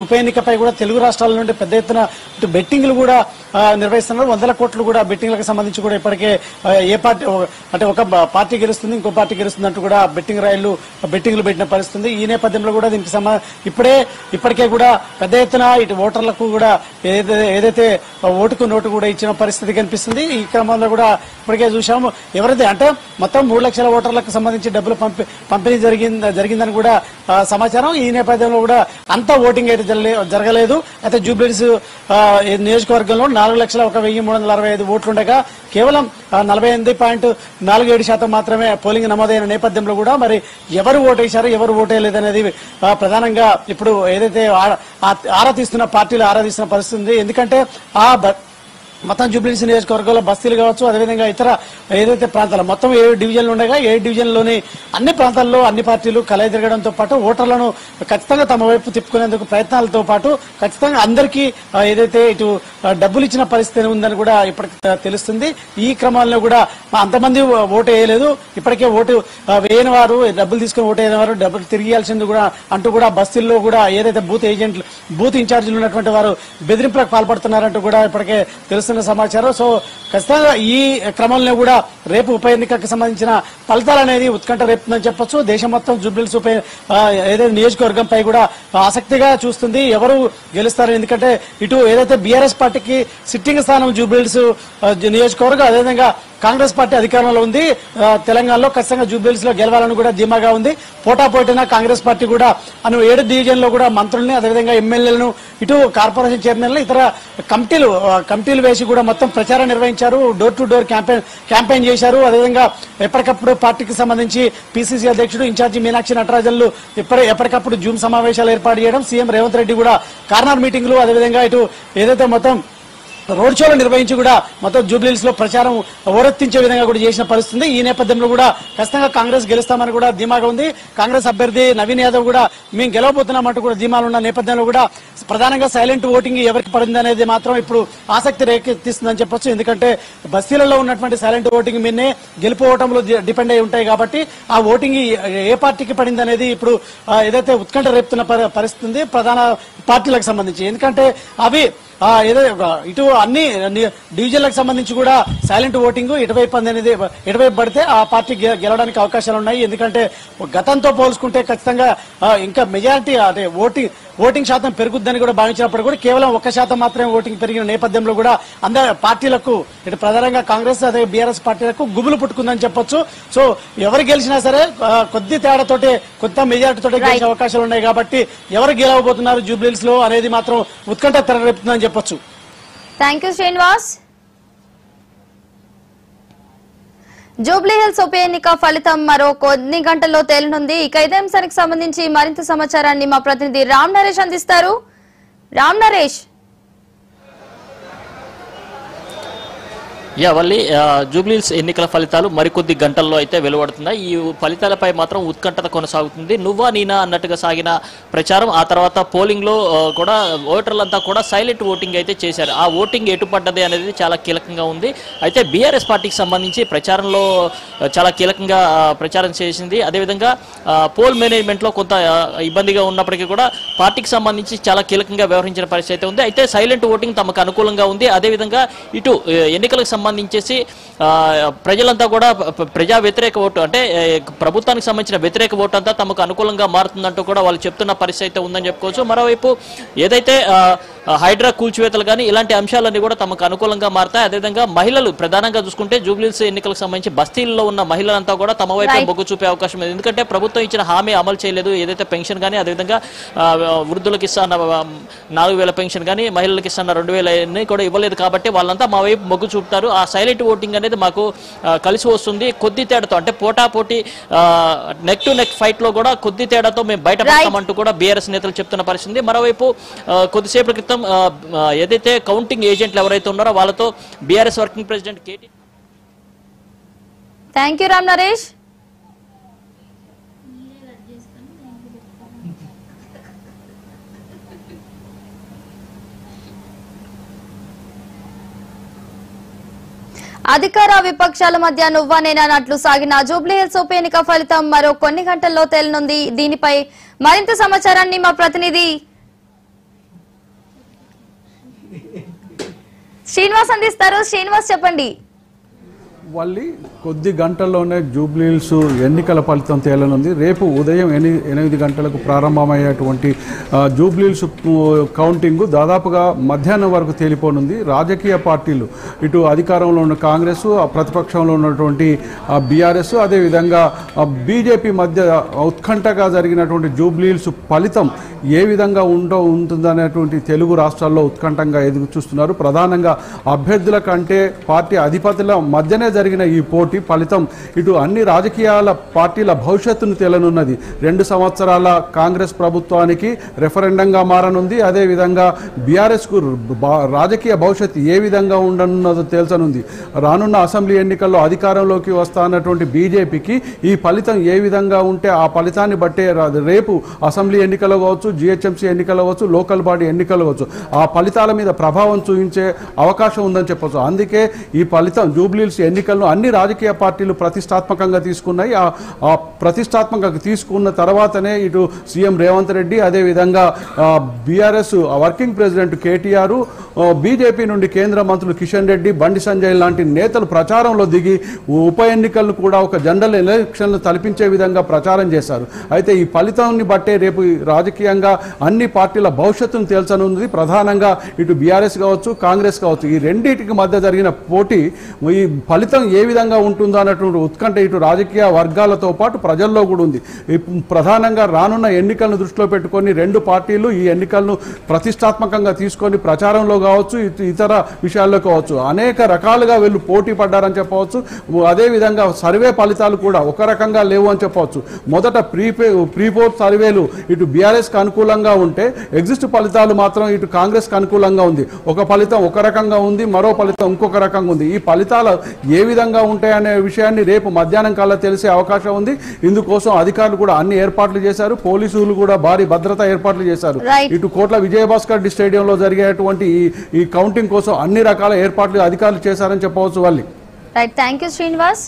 ఉప ఎన్నికపై కూడా తెలుగు రాష్ట్రాల నుండి పెద్ద ఎత్తున ఇటు బెట్టింగ్లు కూడా నిర్వహిస్తున్నారు. 100 కోట్లు కూడా బెట్టింగ్లకు సంబంధించి కూడా ఇప్పటికే ఏ పార్టీ అంటే ఒక పార్టీ గెలుస్తుంది ఇంకో పార్టీ గెలుస్తుంది అంటూ కూడా బెట్టింగ్లు పెట్టిన పరిస్థితుంది. ఈ నేపథ్యంలో కూడా దీనికి ఇప్పటికే కూడా పెద్ద ఎత్తున ఇటు ఓటర్లకు కూడా ఏదైతే ఓటుకు నోటు కూడా ఇచ్చిన పరిస్థితి కనిపిస్తుంది. ఈ క్రమంలో కూడా ఇప్పటికే చూసాము ఎవరైతే అంటే మొత్తం 3 లక్షల ఓటర్లకు సంబంధించి డబ్బులు పంపిణీ జరిగిందని కూడా సమాచారం. ఈ నేపథ్యంలో కూడా అంతా ఓటింగ్ అయితే జరగలేదు. అయితే జూబ్లీహిల్స్ నియోజకవర్గంలో 4,01,365 ఓట్లుండగా కేవలం 48.47% మాత్రమే పోలింగ్ నమోదైన నేపథ్యంలో కూడా మరి ఎవరు ఓటేశారు ఎవరు ఓటేయలేదనేది ప్రధానంగా ఇప్పుడు ఏదైతే ఆరా తీస్తున్న పార్టీలు ఆరా తీస్తున్న పరిస్థితి ఉంది. ఎందుకంటే మొత్తం జూబ్లీహిల్స్ నియోజకవర్గంలో బస్తీలు కావచ్చు, అదేవిధంగా ఇతర ఏదైతే ప్రాంతాలు మొత్తం 7 డివిజన్లు ఉండగా 7 డివిజన్లోని అన్ని ప్రాంతాల్లో అన్ని పార్టీలు కలయి తిరగడంతో పాటు ఓటర్లను ఖచ్చితంగా తమ వైపు తిప్పుకునేందుకు ప్రయత్నాలతో పాటు ఖచ్చితంగా అందరికీ ఏదైతే ఇటు డబ్బులు ఇచ్చిన పరిస్థితి ఉందని కూడా ఇప్పటికి తెలుస్తుంది. ఈ క్రమంలో కూడా అంతమంది ఓటు వేయలేదు. ఇప్పటికే ఓటు వేయని వారు డబ్బులు తీసుకుని ఓటు వేయని వారు డబ్బులు తిరిగి ఇవ్వాల్సింది కూడా అంటూ కూడా బస్తీల్లో కూడా ఏదైతే బూత్ ఇన్ఛార్జీలు ఉన్నటువంటి వారు బెదిరింపులకు పాల్పడుతున్నారంటూ కూడా ఇప్పటికే తెలుస్తుంది సమాచారం. సో ఖచ్చితంగా ఈ క్రమంలో కూడా రేపు ఉప ఎన్నికకు సంబంధించిన ఫలితాలు అనేది ఉత్కంఠ రేపుతుందని చెప్పొచ్చు. దేశం మొత్తం జూబ్లీహిల్స్ ఏదైతే నియోజకవర్గంపై కూడా ఆసక్తిగా చూస్తుంది ఎవరు గెలుస్తారు. ఎందుకంటే ఇటు ఏదైతే బీఆర్ఎస్ పార్టీకి సిట్టింగ్ స్థానం జూబ్లీహిల్స్ నియోజకవర్గం, అదేవిధంగా కాంగ్రెస్ పార్టీ అధికారంలో ఉంది తెలంగాణలో. ఖచ్చితంగా జూబ్లీహిల్స్ లో గెలవాలని కూడా ధీమాగా ఉంది. పోటాపోటీన కాంగ్రెస్ పార్టీ కూడా 7 డివిజన్ లో కూడా మంత్రుల్ని అదేవిధంగా ఎమ్మెల్యేలను ఇటు కార్పొరేషన్ చైర్మన్లు ఇతర కమిటీలు వేసి కూడా మొత్తం ప్రచారం నిర్వహించారు. డోర్ టు డోర్ క్యాంపెయిన్ చేశారు. అదేవిధంగా ఎప్పటికప్పుడు పార్టీకి సంబంధించి పిసిసి అధ్యక్షుడు ఇన్ఛార్జి మీనాక్షి నటరాజన్లు ఎప్పటికప్పుడు జూమ్ సమావేశాలు ఏర్పాటు చేయడం, సీఎం రేవంత్ రెడ్డి కూడా కార్నర్ మీటింగ్లు అదేవిధంగా ఇటు ఏదైతే మొత్తం రోడ్ షోలు నిర్వహించి కూడా మొత్తం జూబ్లీహిల్స్ లో ప్రచారం ఓరెత్తించే విధంగా కూడా చేసిన పరిస్థితి. ఈ నేపథ్యంలో కూడా ఖచ్చితంగా కాంగ్రెస్ గెలుస్తామని కూడా ధీమాగా ఉంది. కాంగ్రెస్ అభ్యర్థి నవీన్ యాదవ్ కూడా మేము గెలవబోతున్నామంటూ కూడా ధీమాలు ఉన్న నేపథ్యంలో కూడా ప్రధానంగా సైలెంట్ ఓటింగ్ ఎవరికి పడింది అనేది మాత్రం ఇప్పుడు ఆసక్తి రేకెత్తిస్తుందని చెప్పొచ్చు. ఎందుకంటే బస్తీలలో ఉన్నటువంటి సైలెంట్ ఓటింగ్ మీదనే గెలుపోవటంలో డిపెండ్ అయి ఉంటాయి కాబట్టి ఆ ఓటింగ్ ఏ పార్టీకి పడింది అనేది ఇప్పుడు ఏదైతే ఉత్కంఠ రేపుతున్న పరిస్థితి ఉంది ప్రధాన పార్టీలకు సంబంధించి. ఎందుకంటే అవి ఇటు అన్ని డివిజన్లకు సంబంధించి కూడా సైలెంట్ ఓటింగ్ ఎటువైపు పడితే ఆ పార్టీ గెలవడానికి అవకాశాలు ఉన్నాయి. ఎందుకంటే గతంతో పోల్చుకుంటే ఖచ్చితంగా ఇంకా మెజారిటీ అంటే ఓటింగ్ శాతం పెరుగుద్దని కూడా భావించినప్పుడు కూడా కేవలం 1% మాత్రమే ఓటింగ్ పెరిగిన నేపథ్యంలో కూడా అందరి పార్టీలకు ఇటు ప్రధానంగా కాంగ్రెస్ అదే బీఆర్ఎస్ పార్టీలకు గుబులు పుట్టుకుందని చెప్పొచ్చు. సో ఎవరు గెలిచినా సరే కొద్ది తేడాతోటే కొత్త మెజారిటీతోటే గెలిచే అవకాశాలు ఉన్నాయి కాబట్టి ఎవరు గెలవబోతున్నారు జూబ్లీహిల్స్ లో అనేది మాత్రం ఉత్కంఠ తెరరేపుతుందని చెప్పొచ్చు. Thank you Srinivas. జూబ్లీహిల్స్ ఉప ఎన్నిక ఫలితం మరో కొన్ని గంటల్లో తేలనుంది. ఇక ఇదే అంశానికి సంబంధించి మరింత సమాచారాన్ని మా ప్రతినిధి రామ్ నరేష్ అందిస్తారు. రామ్ నరేష్. వల్లి జూబ్లీహిల్స్ ఎన్నికల ఫలితాలు మరికొద్ది గంటల్లో అయితే వెలువడుతున్నాయి. ఈ ఫలితాలపై మాత్రం ఉత్కంఠత కొనసాగుతుంది. నువ్వా నీనా అన్నట్టుగా సాగిన ప్రచారం ఆ తర్వాత పోలింగ్ లో కూడా ఓటర్లంతా కూడా సైలెంట్ ఓటింగ్ అయితే చేశారు. ఆ ఓటింగ్ ఎటుపడ్డది అనేది చాలా కీలకంగా ఉంది. అయితే బీఆర్ఎస్ పార్టీకి సంబంధించి ప్రచారంలో చాలా కీలకంగా ప్రచారం చేసింది. అదేవిధంగా పోల్ మేనేజ్మెంట్ లో కొంత ఇబ్బందిగా ఉన్నప్పటికీ కూడా పార్టీకి సంబంధించి చాలా కీలకంగా వ్యవహరించిన పరిస్థితి అయితే ఉంది. అయితే సైలెంట్ ఓటింగ్ తమకు అనుకూలంగా ఉంది. అదేవిధంగా ఇటు ఎన్నికలకు సంబంధించేసి ప్రజలంతా కూడా ప్రజా వ్యతిరేక ఓటు అంటే ప్రభుత్వానికి సంబంధించిన వ్యతిరేక ఓటు అంతా తమకు అనుకూలంగా మారుతుందంటూ కూడా వాళ్ళు చెప్తున్న పరిస్థితి అయితే ఉందని చెప్పుకోవచ్చు. మరోవైపు ఏదైతే హైడ్రా కూల్చివేతలు కానీ ఇలాంటి అంశాలన్నీ కూడా తమకు అనుకూలంగా మారుతాయి. అదేవిధంగా మహిళలు ప్రధానంగా చూసుకుంటే జూబ్లీహిల్స్ ఎన్నికలకు సంబంధించి బస్తీల్లో ఉన్న మహిళలంతా కూడా తమ వైపే మొగ్గు చూపే అవకాశం ఉంది. ఎందుకంటే ప్రభుత్వం ఇచ్చిన హామీ అమలు చేయలేదు. ఏదైతే పెన్షన్ కానీ అదేవిధంగా వృద్ధులకు ఇస్తున్న 4,000 పెన్షన్ కానీ మహిళలకు ఇస్తున్న 2,000 కూడా ఇవ్వలేదు కాబట్టి వాళ్ళంతా మా వైపు మొగ్గు చూపుతారు. ఆ సైలెంట్ ఓటింగ్ అనేది మాకు కలిసి వస్తుంది. కొద్ది తేడాతో అంటే పోటాపోటీ నెక్ టు నెక్ ఫైట్ లో కూడా కొద్ది తేడాతో మేము బయటపడతామంటూ కూడా బీఆర్ఎస్ నేతలు చెప్తున్న పరిస్థితి. మరోవైపు కొద్దిసేపటి క్రితం ఏదైతే కౌంటింగ్ ఏజెంట్లు ఎవరైతే ఉన్నారో వాళ్ళతో BRS working president KT. Thank you Ram Naresh. అధికార విపక్షాల మధ్య నువ్వానేనన్నట్లు సాగిన జూబ్లీహిల్స్ ఉప ఎన్నిక ఫలితం మరో కొన్ని గంటల్లో తేలనుంది. దీనిపై మరింత సమాచారాన్ని మా ప్రతినిధి శ్రీనివాస్ అందిస్తారు. శ్రీనివాస్ చెప్పండి. వల్లి కొద్ది గంటల్లోనే జూబ్లీహిల్స్ ఎన్నికల ఫలితం తేలనుంది. రేపు ఉదయం 8 గంటలకు ప్రారంభమయ్యేటువంటి జూబ్లీహిల్స్ కౌంటింగ్ దాదాపుగా మధ్యాహ్నం వరకు తేలిపోనుంది. రాజకీయ పార్టీలు ఇటు అధికారంలో ఉన్న కాంగ్రెస్, ప్రతిపక్షంలో ఉన్నటువంటి బీఆర్ఎస్, అదేవిధంగా బీజేపీ మధ్య ఉత్కంఠగా జరిగినటువంటి జూబ్లీహిల్స్ ఫలితం ఏ విధంగా ఉంటుందనేటువంటి తెలుగు రాష్ట్రాల్లో ఉత్కంఠంగా ఎదురు చూస్తున్నారు. ప్రధానంగా అభ్యర్థుల కంటే పార్టీ అధిపతుల మధ్యనే జరిగిన ఈ పోటీ ఫలితం ఇటు అన్ని రాజకీయాల పార్టీల భవిష్యత్తును తేలనున్నది. 2 సంవత్సరాల కాంగ్రెస్ ప్రభుత్వానికి రెఫరెండంగా మారనుంది. అదేవిధంగా బీఆర్ఎస్కు రాజకీయ భవిష్యత్తు ఏ విధంగా ఉండనున్నదో తేల్చనుంది. రానున్న అసెంబ్లీ ఎన్నికల్లో అధికారంలోకి వస్తానటువంటి బీజేపీకి ఈ ఫలితం ఏ విధంగా ఉంటే ఆ ఫలితాన్ని బట్టే రేపు అసెంబ్లీ ఎన్నికలు కావచ్చు, జిహెచ్ఎంసీ ఎన్నికలు కావచ్చు, లోకల్ బాడీ ఎన్నికలు కావచ్చు, ఆ ఫలితాల మీద ప్రభావం చూపించే అవకాశం ఉందని చెప్పవచ్చు. అందుకే ఈ ఫలితం జూబ్లీహిల్స్ ఎన్నికలను అన్ని రాజకీయ పార్టీలు ప్రతిష్టాత్మకంగా తీసుకున్నాయి. ఆ ప్రతిష్టాత్మకంగా తీసుకున్న తర్వాతనే ఇటు సీఎం రేవంత్ రెడ్డి, అదేవిధంగా BRS working president KTR, BJP నుండి కేంద్ర మంత్రులు కిషన్ రెడ్డి, బండి సంజయ్ లాంటి నేతలు ప్రచారంలో దిగి ఉప ఎన్నికలను కూడా ఒక జనరల్ ఎలక్షన్లు తలపించే విధంగా ప్రచారం చేశారు. అయితే ఈ ఫలితాన్ని బట్టే రేపు రాజకీయంగా అన్ని పార్టీల భవిష్యత్తును తేల్చనుంది. ప్రధానంగా ఇటు బీఆర్ఎస్ కావచ్చు, కాంగ్రెస్ కావచ్చు, ఈ రెండింటికి మధ్య జరిగిన పోటీ ఈ ఫలితం ఏ విధంగా ఉంటుందో అన్నటువంటి ఉత్కంఠ ఇటు రాజకీయ వర్గాలతో పాటు ప్రజల్లో కూడా ఉంది. ప్రధానంగా రానున్న ఎన్నికలను దృష్టిలో పెట్టుకొని 2 పార్టీలు ఈ ఎన్నికలను ప్రతిష్టాత్మకంగా తీసుకొని ప్రచారంలో కావచ్చు, ఇతర విషయాల్లో కావచ్చు అనేక రకాలుగా వీళ్ళు పోటీ పడ్డారని చెప్పవచ్చు. అదేవిధంగా సర్వే ఫలితాలు కూడా ఒక రకంగా లేవు అని చెప్పవచ్చు. మొదట ప్రీపోల్ సర్వేలు ఇటు బీఆర్ఎస్కి అనుకూలంగా ఉంటే ఎగ్జిస్ట్ ఫలితాలు మాత్రం ఇటు కాంగ్రెస్కి అనుకూలంగా ఉంది. ఒక ఫలితం ఒక రకంగా ఉంది, మరో ఫలితం ఇంకొక రకంగా ఉంది. ఈ ఫలితాలు ఏ విధంగా ఉంటాయనే విషయాన్ని రేపు మధ్యాహ్నం కల్లా తెలిసే అవకాశం ఉంది. ఇందుకోసం అధికారులు కూడా అన్ని ఏర్పాట్లు చేశారు. పోలీసులు కూడా భారీ భద్రతా ఏర్పాట్లు చేశారు. ఇటు కోట్ల విజయభాస్కర్ రెడ్డి స్టేడియంలో జరిగేటువంటి ఈ కౌంటింగ్ కోసం అన్ని రకాల ఏర్పాట్లు అధికారులు చేశారని చెప్పవచ్చు. వాళ్ళు రైట్, థ్యాంక్ యూ శ్రీనివాస్.